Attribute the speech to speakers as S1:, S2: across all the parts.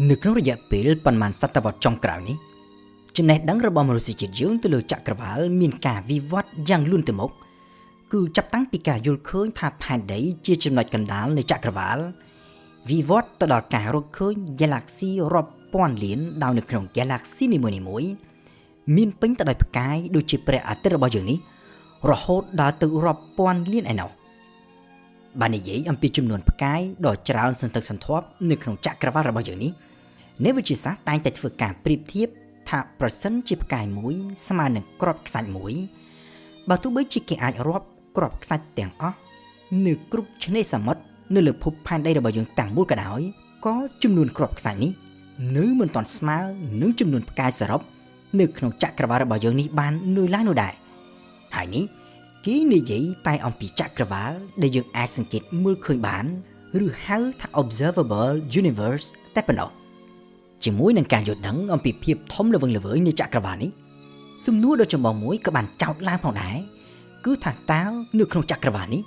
S1: นึกนรยะเปิลปันมันสัตวรรษจงกล่าวนี้ចំណេះដឹងរបស់មនុស្សជាតិយើងទៅលើចក្រវាលមានការវិវត្តយ៉ាងលឿនទៅមុខគឺចាប់តាំងពីការយល់ឃើញថាផែនដីជាចំណុចកណ្ដាលនៃចក្រវាលវិវត្តទៅដល់ការរកឃើញ Galaxy រាប់ពាន់លានដោយនៅក្នុង Galaxy នីមួយៗមានពេញទៅដោយផ្កាយដូចជាព្រះអាទិត្យរបស់យើងនេះរហូតដល់ទៅរាប់ពាន់លានឯណោះបាននិយាយអំពីចំនួនផ្កាយដ៏ច្រើនសន្ធឹកសន្ធាប់នៅក្នុងចក្រវាលរបស់យើងនេះអ្នកវិទ្យាសាស្ត្រតែងតែធ្វើការប្រៀបធៀបថាប្រសិនជាផ្កាយមួយស្មើនឹងគ្រាប់ខ្សាច់មួយបើទោះបីជាគេអាចរាប់គ្រាប់ខ្សាច់ទាំងអស់នៅគ្រប់ឆ្នេរសមុទ្រនៅលើភពផែនដីរបស់យើងទាំងមូលក៏ដោយក៏ចំនួនគ្រាប់ខ្សាច់នេះនៅមិនទាន់ស្មើនឹងចំនួនផ្កាយសរុបនៅក្នុងចក្រវាលរបស់យើងនេះបាននៅឡើយនោះដែរហើយនេះគេនិយាយតែអំពីចក្រវាលដែលយើងអាចសង្កេតមើលឃើញបានឬហៅថា observable universe តែប៉ុណ្ណោះជាមួយនឹងការយល់ដឹងអំពីភាពធំល្វឹងល្វើយនៃចក្រវាលនេះសំណួរដ៏ចម្បងមួយក៏បានចោទឡើងផងដែរគឺថាតើនៅក្នុងចក្រវាលនេះ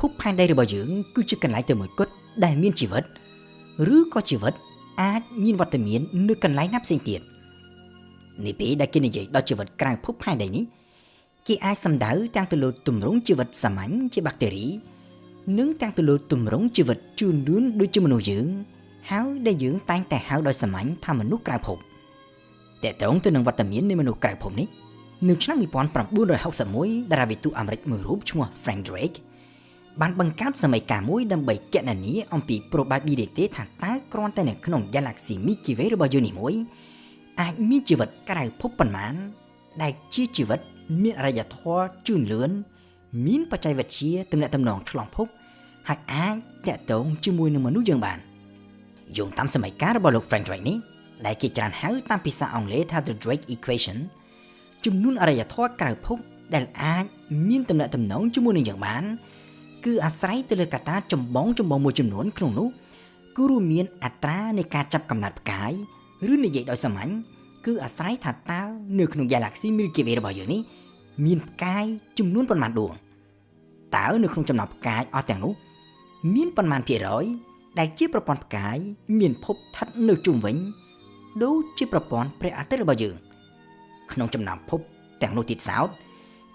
S1: ភពផែនដីរបស់យើងគឺជាកន្លែងតែមួយគត់ដែលមានជីវិតឬក៏ជីវិតអាចមានវត្តមាននៅកន្លែងណាផ្សេងទៀតនេះពេលដែលគេនិយាយដល់ជីវិតក្រៅភពផែនដីនេះគេអាចសំដៅទាំងទៅលើទម្រង់ជីវិតសាមញ្ញជាបាក់តេរីនិងទាំងទៅលើទម្រង់ជីវិតជឿនលឿនដូចជាមនុស្សយើងហើយដែលយើងតែងតែហៅដោយសាមញ្ញថាមនុស្សក្រៅភពតើតើទៅនឹងវត្តមាននៃមនុស្សក្រៅភពនេះនៅឆ្នាំ1961តារាវិទូអាមេរិកមួយរូបឈ្មោះ Frank Drake បានបង្កើតសមីការមួយដើម្បីគណនាអំពី probability ថាតើគ្រាន់តែនៅក្នុង Galaxy Milky Way របស់យើងនេះមួយអាចមានជីវិតក្រៅភពប៉ុន្មានដែលជាជីវិតមានអរិយធម៌ជឿនលឿនមានបច្ចេកវិទ្យាទំនាក់ទំនងឆ្លងភពហើយអាចតាក់ទងជាមួយនឹងមនុស្សយើងបានយោងតាមសមីការរបស់លោក Frank Drake នេះដែលគេច្រើនហៅតាមភាសាអង់គ្លេសថា The Drake Equation ចំនួនអរិយធម៌ក្រៅភពដែលអាចមានទំនាក់ទំនងជាមួយនឹងយើងបានគឺអាស្រ័យទៅលើកត្តាចម្បងមួយចំនួនក្នុងនោះគឺរួមមានអត្រានៃការចាប់កំណត់ផ្កាយឬនិយាយដោយសាមញ្ញគឺអាស្រ័យថាតើនៅក្នុង Galaxy Milky Way របស់យើងនេះមានផ្កាយចំនួនប៉ុន្មានដួងតើនៅក្នុងចំណោមផ្កាយអស់ទាំងនោះមានប៉ុន្មានភាគរយដែលជាប្រព័ន្ធផ្កាយមានភពស្ថិតនៅជុំវិញដូចជាប្រព័ន្ធព្រះអាទិត្យរបស់យើងក្នុងចំណោមភពទាំងនោះទៀតសោត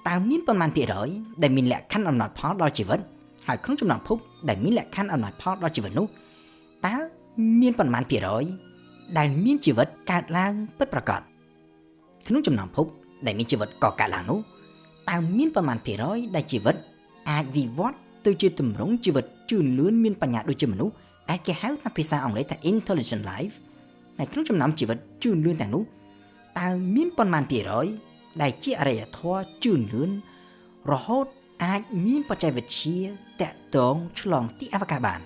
S1: តើមានប៉ុន្មានភាគរយដែលមានលក្ខខណ្ឌអំណោយផលដល់ជីវិតហើយក្នុងចំណោមភពដែលមានលក្ខខណ្ឌអំណោយផលដល់ជីវិតនោះតើមានប៉ុន្មានភាគរយដែលមានជីវិតកើតឡើងពិតប្រាកដក្នុងចំណោមភពដែលមានជីវិតកកើតឡើងនោះតើមានប៉ុន្មានភាគរយដែលជីវិតអាចវិវត្តទៅជាទម្រង់ជីវិតជឿនលឿនមានបញ្ញាដូចជាមនុស្សដែលគេហៅតាមភាសាអង់គ្លេសថា intelligent life ហើយក្នុងចំណោមជីវិតជឿនលឿនទាំងនោះតើមានប៉ុន្មានភាគរយដែលជាអរិយធម៌ជឿនលឿនរហូតអាចមានបច្ចេកវិទ្យាតាក់ទងឆ្លងទីអវកាសបាន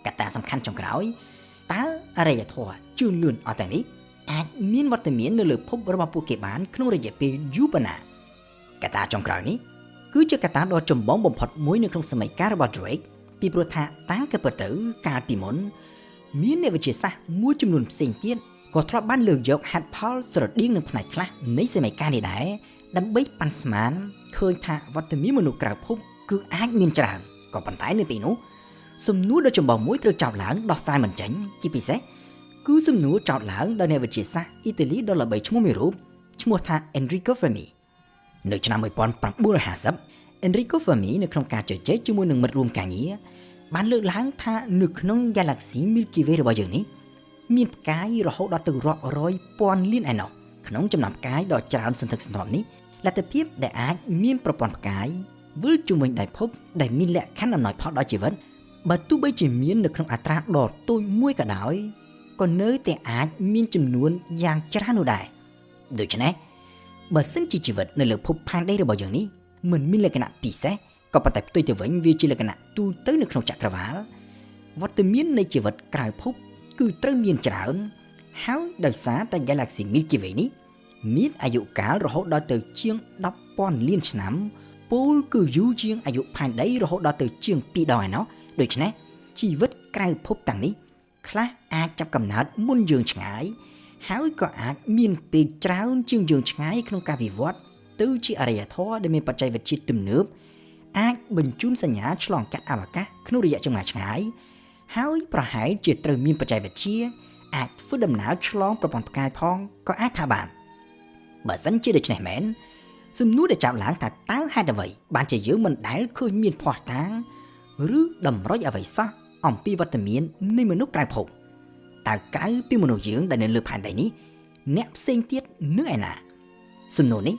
S1: កត្តាសំខាន់ចុងក្រោយតើអរិយធម៌ជឿនលឿនអស់ទាំងនេះអាចមានវត្តមាននៅលើភពរបស់ពួកគេបានក្នុងរយៈពេលយូរប៉ុណ្ណាកត្តាចុងក្រោយនេះគឺជាកត្តាដ៏ចម្បងបំផុតមួយនៅក្នុងសម័យកាលរបស់ Drake ពីព្រោះថាតាំងពីទៅកាលពីមុនមានអ្នកវិទ្យាសាស្ត្រមួយចំនួនផ្សេងទៀតក៏ធ្លាប់បានលើកយកហេតុផលស្រដៀងនឹងផ្នែកខ្លះនៃសម័យកាលនេះដែរដើម្បីប៉ាន់ស្មានឃើញថាវត្តមានមនុស្សក្រៅភពគឺអាចមានច្រើនក៏ប៉ុន្តែនៅពេលនោះសំណួរដ៏ចម្បងមួយត្រូវចោទឡើងដោះស្រាយមិនចេញជាពិសេសគឺសំណួរចោទឡើងដោយអ្នកវិទ្យាសាស្ត្រអ៊ីតាលីដ៏ល្បីឈ្មោះមួយរូបឈ្មោះថា Enrico Fermi នៅឆ្នាំ1950 Enrico Fermi នៅក្នុងការជជែកជាមួយនឹងមិត្តរួមការងារបានលើកឡើងថានៅក្នុង Galaxy Milky Way របស់យើងនេះមានផ្កាយរហូតដល់ទៅរាប់រយពាន់លានឯណោះក្នុងចំណោមផ្កាយដ៏ច្រើនសន្ធឹកសន្ធាប់នេះលទ្ធភាពដែលអាចមានប្រព័ន្ធផ្កាយវិលជុំវិញដៃភពដែលមានលក្ខខណ្ឌអំណោយផលដល់ជីវិតបើទោះបីជាមាននៅក្នុងអត្រាដ៏ទូចមួយក៏ដោយក៏នៅតែអាចមានចំនួនយ៉ាងច្រើននោះដែរដូច្នេះបើសិនជាជីវិតនៅលើភពផែនដីរបស់យើងនេះមិនមានលក្ខណៈពិសេសក៏ប៉ុន្តែផ្ទុយទៅវិញវាជាលក្ខណៈទូទៅនៅក្នុងចក្រវាលវត្តមាននៃជីវិតក្រៅភពគឺត្រូវមានច្រើនហើយដោយសារតែ Galaxy Milky Way នេះមានអាយុកាលរហូតដល់ទៅជាង 10,000 លានឆ្នាំពលគឺយូរជាងអាយុផែនដីរហូតដល់ទៅជាង2ដងឯណោះដូច្នេះជីវិតក្រៅភពទាំងនេះខ្លះអាចចាប់កំណើតមុនយើងឆ្ងាយហើយក៏អាចមានពេលច្រើនជាងយើងឆ្ងាយក្នុងការវិវត្តទៅជាអរិយធម៌ដែលមានបច្ចេកវិទ្យាទំនើបអាចបញ្ជូនសញ្ញាឆ្លងកាត់អវកាសក្នុងរយៈចម្ងាយឆ្ងាយហើយប្រហែលជាត្រូវមានបច្ចេកវិទ្យា អាចធ្វើដំណើរឆ្លងប្រព័ន្ធផ្កាយផងក៏អាចថាបានបើសិនជាដូច្នេះមែនសំណួរដែលចាប់ឡើងថាតើហេតុអ្វីបានជាយើងមិនដែលឃើញមានភ័ស្តុតាងឬតម្រុយអ្វីសោះអំពីវត្តមាននៃមនុស្សក្រៅភពតើក្រៅពីមនុស្សយើងដែលនៅលើផែនដីនេះអ្នកផ្សេងទៀតនៅឯណាសំណួរនេះ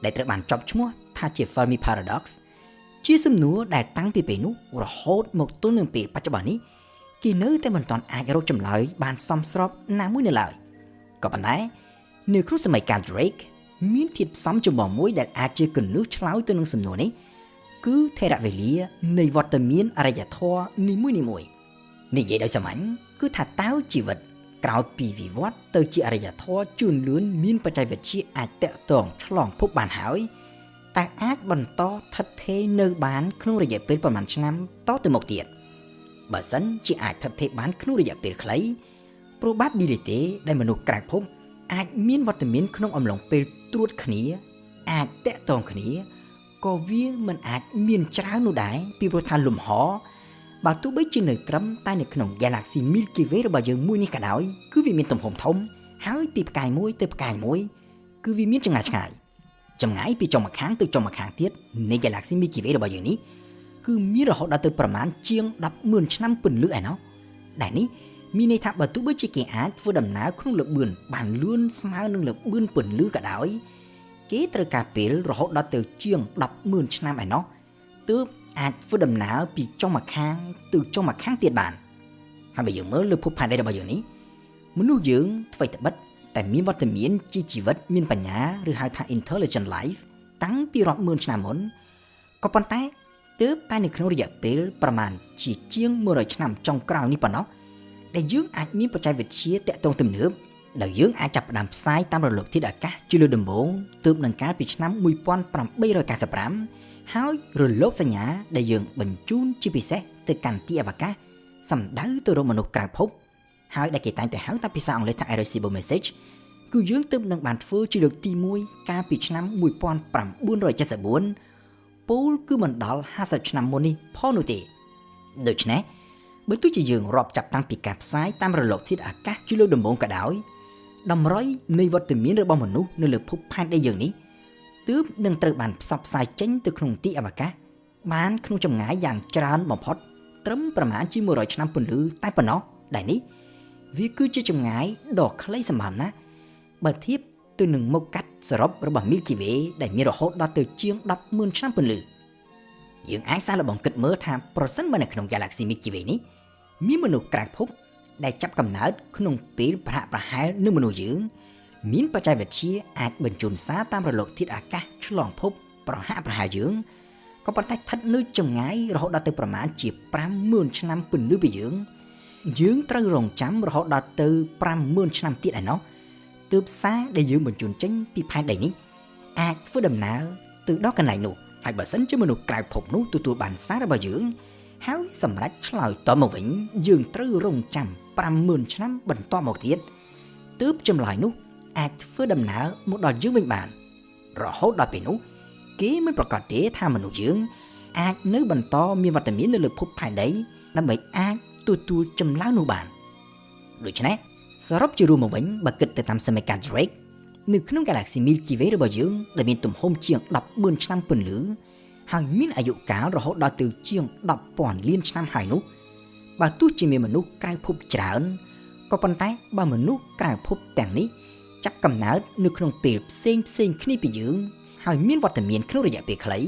S1: ដែលត្រូវបានចប់ឈ្មោះថាជា Fermi Paradox ជាសំណួរដែលតាំងពីពេលនោះរហូតមកទល់នឹងពេលបច្ចុប្បន្ននេះគេនៅតែមិនទាន់អាចរកចម្លើយបានសមស្របណាមួយនៅឡើយក៏ប៉ុន្តែនៅក្នុងសម័យកាល Drake មានធាតុផ្សំចម្បងមួយដែលអាចជាគន្លឹះឆ្លើយទៅនឹងសំណួរនេះគឺថេរវេលានៃវត្តមានអរិយធម៌នីមួយៗនិយាយដោយសាមញ្ញគឺថាតើជីវិតក្រោយពីវិវត្តទៅជាអរិយធម៌ជឿនលឿនមានបច្ចេកវិទ្យាអាចតាក់ទងឆ្លងភពបានហើយតែអាចបន្តស្ថិតថេរនៅបានក្នុងរយៈពេលប្រហែលឆ្នាំតទៅមុខទៀតបើសិនជាអាចស្ថិតថេរបានក្នុងរយៈពេលខ្លី probability ដែលមនុស្សក្រៅភពអាចមានវត្តមានក្នុងអំឡុងពេលត្រួតគ្នាអាចតាក់ទងគ្នាក៏វាមិនអាចមានច្រើននោះដែរពីព្រោះថាលំហបើទោះបីជានៅត្រឹមតែនៅក្នុង Galaxy Milky Way របស់យើងមួយនេះក៏ដោយគឺវាមានទំហំធំហើយពីផ្កាយមួយទៅផ្កាយមួយគឺវាមានចម្ងាយឆ្ងាយពីចុងម្ខាងទៅចុងម្ខាងទៀតនៃ Galaxy Milky Way របស់យើងនេះគឺមានរហូតដល់ទៅប្រមាណជាង 10,000 ឆ្នាំពន្លឺឯណោះដែលនេះមានន័យថាបើទោះបីជាគេអាចធ្វើដំណើរក្នុងល្បឿនបានលឿនស្មើនឹងល្បឿនពន្លឺក៏ដោយគេត្រូវការពេលរហូតដល់ទៅជាង 10,000 ឆ្នាំឯណោះទើបអាចធ្វើដំណើរពីចុងម្ខាងទៅចុងម្ខាងទៀតបានហើយបើយើងមើលលើភពផែនដីរបស់យើងនេះមនុស្សយើងអ្វីត្បិតតែមានវត្តមានជាជីវិតមានបញ្ញាឬហៅថា intelligent life តាំងពីរាប់ម៉ឺនឆ្នាំមុនក៏ប៉ុន្តែទើបតែនៅក្នុងរយៈពេលប្រមាណជាង100ឆ្នាំចុងក្រោយនេះប៉ុណ្ណោះដែលយើងអាចមានបច្ចេកវិទ្យាតាក់ទងទំនើបដែលយើងអាចចាប់ផ្ដើមផ្សាយតាមរលកធាតុអាកាសជាលើដំបូងទើបនឹងកាលពីឆ្នាំ1895ហើយរលកសញ្ញាដែលយើងបញ្ជូនជាពិសេសទៅកាន់ទីអវកាសសំដៅទៅរកមនុស្សក្រៅភពហើយដែលគេតែងតែហៅតាមភាសាអង់គ្លេសថា irreversible message គឺយើងទើបនឹងបានធ្វើជាលើកទី1កាលពីឆ្នាំ1974ពូលគឺមិនដល់50ឆ្នាំមុននេះផងនោះទេដូច្នេះបើទោះជាយើងរាប់ចាប់តាំងពីការផ្សាយតាមរលកធាតុអាកាសជាលើដំបូងក៏ដោយតម្រុយនៃវត្តមានរបស់មនុស្សនៅលើភពផែនដីយើងនេះទើបនឹងត្រូវបានផ្សព្វផ្សាយចេញទៅក្នុងទីអវកាសបានក្នុងចម្ងាយយ៉ាងច្រើនបំផុតត្រឹមប្រមាណជា100ឆ្នាំពន្លឺតែប៉ុណ្ណោះដែលនេះវាគឺជាចម្ងាយដ៏ខ្លីសម្បើមណាស់បើធៀបទៅនឹងមុខកាត់សរុបរបស់ Milky Way ដែលមានរហូតដល់ទៅជាង 10,000 ឆ្នាំពន្លឺយើងអាចសាកល្បងគិតមើលថាប្រសិនបើនៅក្នុង Galaxy Milky Way នេះមានមនុស្សក្រៅភពដែលចាប់កំណើតក្នុងពេលប្រហាក់ប្រហែលនឹងមនុស្សយើងមានបច្ចេកវិទ្យាអាចបញ្ជូនសារតាមរលកធាតុអាកាសឆ្លងភពប្រហាក់ប្រហែលយើងក៏ប៉ុន្តែស្ថិតនៅចម្ងាយរហូតដល់ទៅប្រមាណជា 50,000 ឆ្នាំពន្លឺពីយើងត្រូវរងចាំរហូតដល់ទៅ 50,000 ឆ្នាំទៀតឯណោះទើបសារដែលយើងបញ្ជូនចេញពីផែនដីនេះអាចធ្វើដំណើរទៅដល់កន្លែងនោះហើយបើសិនជាមនុស្សក្រៅភពនោះទទួលបានសាររបស់យើងហើយសម្រាប់ឆ្លើយតបមកវិញយើងត្រូវរងចាំ 50,000 ឆ្នាំបន្តមកទៀតទើបចម្លើយនោះអាចធ្វើដំណើរមកដល់យើងវិញបានរហូតដល់ពេលនោះគេមិនប្រកាសទេថាមនុស្សយើងអាចនៅបន្តមានវត្តមាននៅលើភពផែនដីដើម្បីអាចទទួលចម្លើយនោះបានដូច្នេះសរុបជារួមមកវិញបើគិតទៅតាមសម័យកាល Drake នៅក្នុង Galaxy Milky Way របស់យើងដែលមានទំហំជាង 10,000 ឆ្នាំពន្លឺហើយមានអាយុកាលរហូតដល់ទៅជាង 10,000 លានឆ្នាំហើយនោះបើទោះជាមានមនុស្សក្រៅភពច្រើនក៏ប៉ុន្តែបើមនុស្សក្រៅភពទាំងនេះចាប់កំណើតនៅក្នុងពេលផ្សេងគ្នាពីយើងហើយមានវត្តមានក្នុងរយៈពេលខ្លី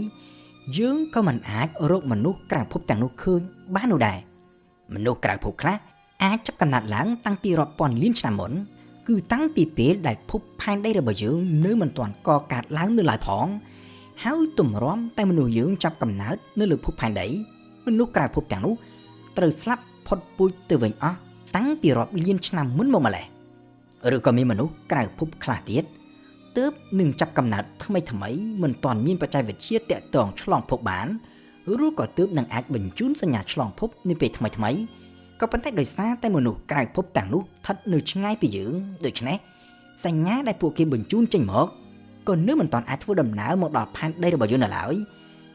S1: យើងក៏មិនអាចរកមនុស្សក្រៅភពទាំងនោះឃើញបាននោះដែរមនុស្សក្រៅភពខ្លះអាចចាប់កំណើតឡើងតាំងពីរាប់ពាន់លានឆ្នាំមុនគឺតាំងពីពេលដែលភពផែនដីរបស់យើងនៅមិនទាន់កកើតឡើងនៅឡើយផងហើយទម្រាំតែមនុស្សយើងចាប់កំណើតនៅលើភពផែនដីមនុស្សក្រៅភពទាំងនោះត្រូវស្លាប់ផុតពូជទៅវិញអស់តាំងពីរាប់លានឆ្នាំមុនមកម្ល៉េះឬក៏មានមនុស្សក្រៅភពខ្លះទៀតទើបនឹងចាប់កំណើតថ្មីមិនទាន់មានបច្ចេកវិទ្យាតាក់ទងឆ្លងភពបានឬក៏ទើបនឹងអាចបញ្ជូនសញ្ញាឆ្លងភពនាពេលថ្មីក៏ប៉ុន្តែដោយសារតែមនុស្សក្រៅភពទាំងនោះស្ថិតនៅឆ្ងាយពីយើងដូច្នេះសញ្ញាដែលពួកគេបញ្ជូនចេញមកក៏នៅមិនទាន់អាចធ្វើដំណើរមកដល់ផែនដីរបស់យើងនៅឡើយ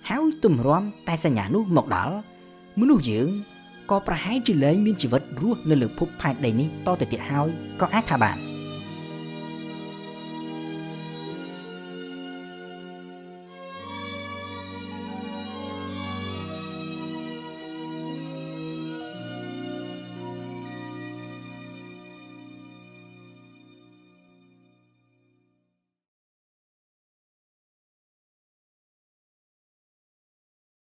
S1: ហើយទម្រាំតែសញ្ញានោះមកដល់មនុស្សយើង ក៏ប្រហែលជាលែងមានជីវិតរស់នៅលើភពផែនដីនេះតទៅទៀតហើយក៏អាចថាបាន